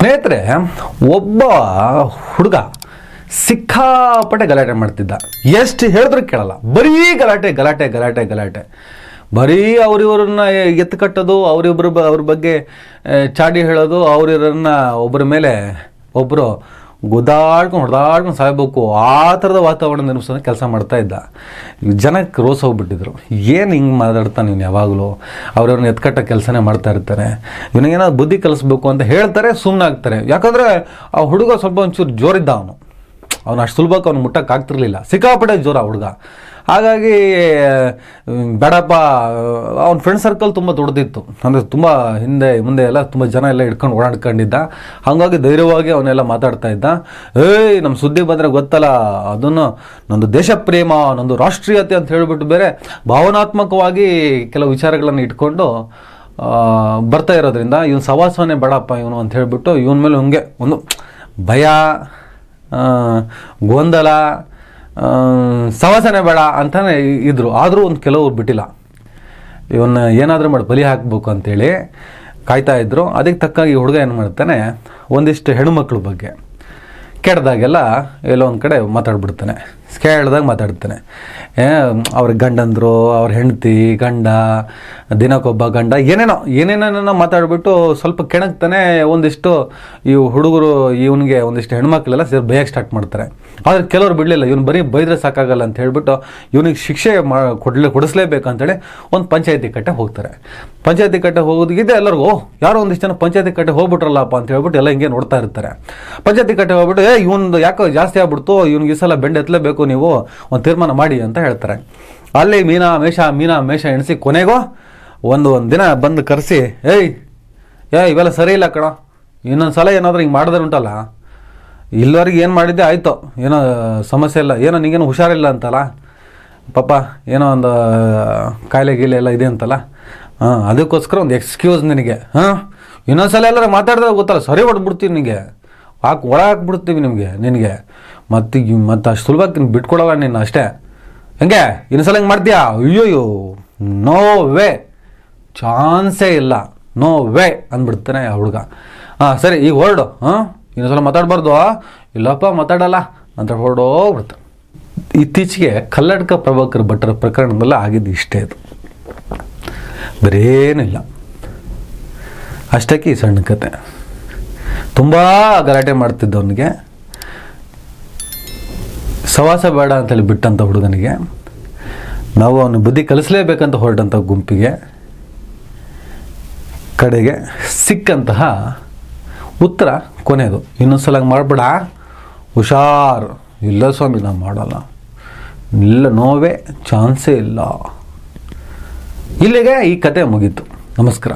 ಸ್ನೇಹಿತರೆ, ಒಬ್ಬ ಹುಡುಗ ಸಿಕ್ಕಾಪಟ್ಟೆ ಗಲಾಟೆ ಮಾಡ್ತಿದ್ದ. ಎಷ್ಟು ಹೇಳಿದ್ರು ಕೇಳಲ್ಲ, ಬರೀ ಗಲಾಟೆ ಗಲಾಟೆ ಗಲಾಟೆ ಗಲಾಟೆ. ಬರೀ ಅವರಿವರನ್ನ ಎತ್ತು ಕಟ್ಟೋದು, ಅವ್ರ ಬಗ್ಗೆ ಚಾಡಿ ಹೇಳೋದು, ಅವರಿವರನ್ನ ಒಬ್ಬರ ಮೇಲೆ ಒಬ್ಬರು ಹೊಡೆದಾಡ್ಕೊಂಡು ಸಾಯ್ಬೇಕು, ಆ ಥರದ ವಾತಾವರಣ ನಿರ್ಮಿಸೋದಕ್ಕೆ ಕೆಲಸ ಮಾಡ್ತಾ ಇದ್ದ. ಜನಕ್ಕೆ ರೋಸ್ ಹೋಗ್ಬಿಟ್ಟಿದ್ರು. ಏನು ಹಿಂಗೆ ಮಾತಾಡ್ತಾನೆ ನೀನು, ಯಾವಾಗಲೂ ಅವ್ರವ್ರನ್ನ ಎತ್ಕಟ್ಟ ಕೆಲಸನೇ ಮಾಡ್ತಾ ಇರ್ತಾರೆ, ಇವನಿಗೇನಾದ್ರು ಬುದ್ಧಿ ಕಲಿಸ್ಬೇಕು ಅಂತ ಹೇಳ್ತಾರೆ, ಸುಮ್ಮನೆ ಆಗ್ತಾರೆ. ಯಾಕಂದರೆ ಆ ಹುಡುಗ ಸ್ವಲ್ಪ ಒಂಚೂರು ಜೋರಿದ್ದ, ಅವನು ಅಷ್ಟು ಸುಲಭಕ್ಕೆ ಅವ್ನು ಮುಟ್ಟಕ್ಕಾಗ್ತಿರ್ಲಿಲ್ಲ, ಸಿಕ್ಕಾಪಟ್ಟೆ ಜೋರ ಹುಡುಗ. ಹಾಗಾಗಿ ಬೇಡಪ್ಪ, ಅವ್ನ ಫ್ರೆಂಡ್ ಸರ್ಕಲ್ ತುಂಬ ದೊಡ್ಡದಿತ್ತು, ಅಂದರೆ ತುಂಬ ಹಿಂದೆ ಮುಂದೆ ಎಲ್ಲ ತುಂಬ ಜನ ಎಲ್ಲ ಹಿಡ್ಕೊಂಡು ಓಡಾಡ್ಕೊಂಡಿದ್ದ. ಹಾಗಾಗಿ ಧೈರ್ಯವಾಗಿ ಅವನ್ನೆಲ್ಲ ಮಾತಾಡ್ತಾ ಇದ್ದ. ನಮ್ಮ ಸುದ್ದಿ ಬಂದರೆ ಗೊತ್ತಲ್ಲ, ಅದನ್ನು ನಂದು ದೇಶ ಪ್ರೇಮ, ನಂದು ರಾಷ್ಟ್ರೀಯತೆ ಅಂತ ಹೇಳಿಬಿಟ್ಟು ಬೇರೆ ಭಾವನಾತ್ಮಕವಾಗಿ ಕೆಲವು ವಿಚಾರಗಳನ್ನು ಇಟ್ಕೊಂಡು ಬರ್ತಾ ಇರೋದ್ರಿಂದ ಇವನು ಸವಾಸವೇ ಬೇಡಪ್ಪ ಇವನು ಅಂತ ಹೇಳಿಬಿಟ್ಟು ಇವನ ಮೇಲೆ ಹಂಗೆ ಒಂದು ಭಯ, ಗೊಂದಲ, ಸವಾಸನೆ ಬೇಡ ಅಂತಾನೆ ಇದ್ರು. ಆದರೂ ಒಂದು ಕೆಲವರು ಬಿಟ್ಟಿಲ್ಲ, ಇವನ್ನ ಏನಾದರೂ ಮಾಡಿ ಬಲಿ ಹಾಕಬೇಕು ಅಂತೇಳಿ ಕಾಯ್ತಾ ಇದ್ರು. ಅದಕ್ಕೆ ತಕ್ಕಾಗಿ ಹುಡುಗ ಏನು ಮಾಡ್ತಾನೆ, ಒಂದಿಷ್ಟು ಹೆಣ್ಣುಮಕ್ಳ ಬಗ್ಗೆ ಕೆಟ್ಟದಾಗೆಲ್ಲ ಎಲ್ಲೋ ಒಂದು ಕಡೆ ಮಾತಾಡ್ಬಿಡ್ತಾನೆ, ಕೇಳ್ದಾಗ ಮಾತಾಡ್ತಾನೆ. ಅವ್ರ ಗಂಡಂದರು, ಅವ್ರ ಹೆಂಡತಿ, ಗಂಡ, ದಿನಕ್ಕೊಬ್ಬ ಗಂಡ, ಏನೇನೋ ಮಾತಾಡ್ಬಿಟ್ಟು ಸ್ವಲ್ಪ ಕೆಣಕ್ತಾನೆ. ಒಂದಿಷ್ಟು ಈ ಹುಡುಗರು ಇವನಿಗೆ ಒಂದಿಷ್ಟು ಹೆಣ್ಮಕ್ಳೆಲ್ಲ ಸೇರಿ ಬೈಯಕ್ಕೆ ಸ್ಟಾರ್ಟ್ ಮಾಡ್ತಾರೆ. ಆದರೆ ಕೆಲವರು ಬಿಡಲಿಲ್ಲ, ಇವನು ಬರೀ ಬೈದ್ರೆ ಸಾಕಾಗಲ್ಲ ಅಂತ ಹೇಳ್ಬಿಟ್ಟು ಇವನಿಗೆ ಶಿಕ್ಷೆ ಕೊಡಿಸ್ಲೇಬೇಕು ಅಂತೇಳಿ ಒಂದು ಪಂಚಾಯತಿ ಕಟ್ಟೆ ಹೋಗ್ತಾರೆ. ಪಂಚಾಯತಿ ಕಟ್ಟೆ ಹೋಗೋದಕ್ಕಿದ್ದೆ ಎಲ್ಲರಿಗೂ, ಯಾರೋ ಒಂದಿಷ್ಟು ಜನ ಪಂಚಾಯತಿ ಕಟ್ಟೆ ಹೋಗ್ಬಿಟ್ರಲ್ಲಪ್ಪ ಅಂತ ಹೇಳ್ಬಿಟ್ಟು ಎಲ್ಲ ಹಿಂಗೆ ನೋಡ್ತಾ ಇರ್ತಾರೆ. ಪಂಚಾಯತಿ ಕಟ್ಟೆ ಹೋಗ್ಬಿಟ್ಟು ಇವನು ಯಾಕೋ ಜಾಸ್ತಿ ಆಗ್ಬಿಡ್ತು, ಇವ್ನಿಗೆ ಈ ಸಲ ಬೆಂಡ್ ಎತ್ತಲೇಬೇಕು, ನೀವು ಒಂದು ತೀರ್ಮಾನ ಮಾಡಿ ಅಂತ ಹೇಳ್ತಾರೆ. ಅಲ್ಲಿ ಮೀನಾ ಮೇಷ ಎಣಿಸಿ ಕೊನೆಗೂ ಒಂದು ದಿನ ಬಂದು ಕರೆಸಿ, ಇವೆಲ್ಲ ಸರಿ ಇಲ್ಲ ಕಣ, ಇನ್ನೊಂದು ಸಲ ಏನಾದರೂ ಹಿಂಗೆ ಮಾಡಿದ್ರೆ ಉಂಟಲ್ಲ, ಇಲ್ಲಿವರೆಗೆ ಏನು ಮಾಡಿದ್ದೆ ಆಯಿತು, ಏನೋ ಸಮಸ್ಯೆ ಇಲ್ಲ, ಏನೋ ನಿಗೇನು ಹುಷಾರಿಲ್ಲ ಅಂತಲ್ಲ ಪಾಪ, ಏನೋ ಒಂದು ಕಾಯಿಲೆ ಗೀಲೆ ಎಲ್ಲ ಇದೆ ಅಂತಲ್ಲ, ಅದಕ್ಕೋಸ್ಕರ ಒಂದು ಎಕ್ಸ್ಕ್ಯೂಸ್ ನಿನಗೆ. ಇನ್ನೊಂದು ಸಲ ಎಲ್ಲರೂ ಮಾತಾಡಿದ್ರೆ ಗೊತ್ತಲ್ಲ, ಸರಿ ಹೊಡೆದ್ಬಿಡ್ತೀವಿ, ನಿನಗೆ ಒಳ ಹಾಕ್ಬಿಡ್ತೀವಿ ನಿನಗೆ ಮತ್ತು ಅಷ್ಟು ಸುಲಭಕ್ಕೆ ಬಿಟ್ಕೊಡಲ್ಲ ನೀನು ಅಷ್ಟೇ. ಹೆಂಗೆ ಇನ್ನೊಂದ್ಸಲ ಹಿಂಗೆ ಮಾಡ್ತೀಯಾ? ಅಯ್ಯೋಯ್ಯೋ, ನೋ ವೇ, ಚಾನ್ಸೇ ಇಲ್ಲ, ನೋ ವೇ ಅಂದ್ಬಿಡ್ತಾನೆ ಆ ಹುಡುಗ. ಸರಿ ಈಗ ಹೊರಡು, ಇನ್ನೊಂದ್ಸಲ ಮಾತಾಡಬಾರ್ದು. ಇಲ್ಲಪ್ಪ ಮಾತಾಡಲ್ಲ ಅಂತ ಹೊರಡೋಗ್ಬಿಡ್ತಾನೆ. ಇತ್ತೀಚೆಗೆ ಕಲ್ಲಡ್ಕ ಪ್ರಭಾಕರ್ ಭಟ್ರ ಪ್ರಕರಣದಲ್ಲ ಆಗಿದ್ದು ಇಷ್ಟೇ, ಅದು ಬೇರೇನಿಲ್ಲ. ಅಷ್ಟಕ್ಕೆ ಈ ಸಣ್ಣ ಕತೆ. ತುಂಬ ಗಲಾಟೆ ಮಾಡ್ತಿದ್ದವನಿಗೆ, ಸವಾಸ ಬೇಡ ಅಂತೇಳಿ ಬಿಟ್ಟಂಥ ಹುಡುಗನಿಗೆ, ನಾವು ಅವನು ಬುದ್ಧಿ ಕಲಿಸಲೇಬೇಕಂತ ಹೊರಟಂಥ ಗುಂಪಿಗೆ ಕಡೆಗೆ ಸಿಕ್ಕಂತಹ ಉತ್ತರ ಕೊನೆಯದು, ಇನ್ನೊಂದ್ಸಲ ಹಂಗೆ ಮಾಡಬೇಡ, ಹುಷಾರು. ಇಲ್ಲ ಸ್ವಾಮಿ, ನಾವು ಮಾಡಲ್ಲ, ಇಲ್ಲ, ನೋವೇ, ಚಾನ್ಸೇ ಇಲ್ಲ. ಇಲ್ಲಿಗೆ ಈ ಕತೆ ಮುಗೀತು. ನಮಸ್ಕಾರ.